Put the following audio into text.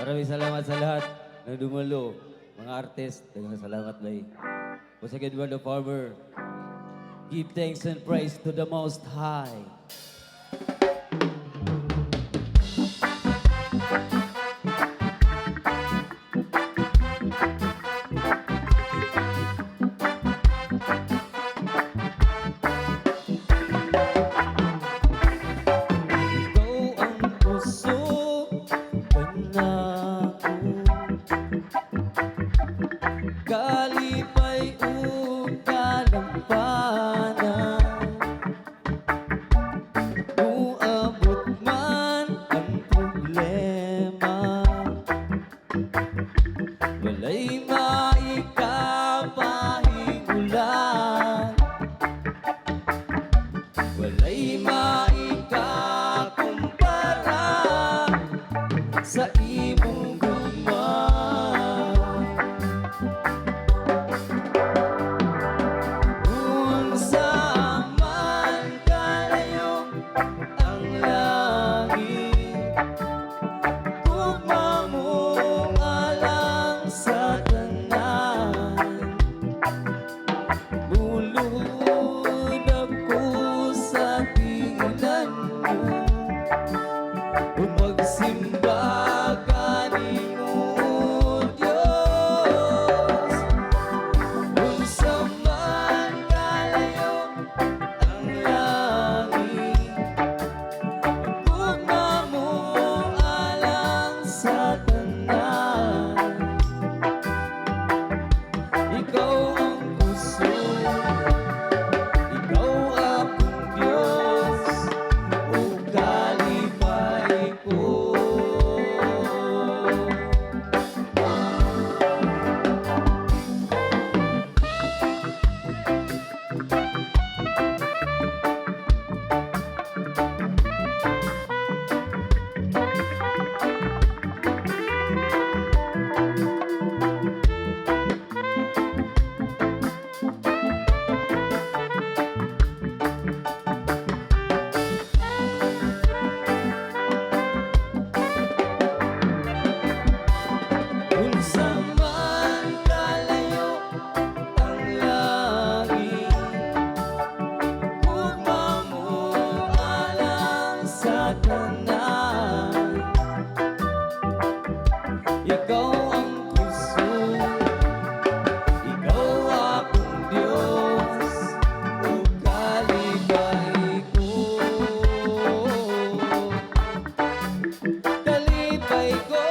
Maraming salamat sa lahat na dumalo. Mga artist, dagang salamat bay. Once again, we're the farmer. Give thanks and praise to the Most High. Ikaw ang puso na kalipay o kalampanan, uabot man ang problema, walay maikapahingulan, walay maikakumpara sa imong gugma. Unsa man kalayo ang langit, tugma mong alang sa tanan. Bulod ako sa tiilan mo, magsimba kanimo, Diyos. Unsa man kalayo ang langit, tugma mong alang sa tanan. Ikaw ang puso, ikaw akong Diyos, o kalipay ko. Unsa man kalayo ang langit, tugma mong alang sa tanan. Ikaw ang puso, ikaw akong Diyos, o kalipay ko. Kalipay ko.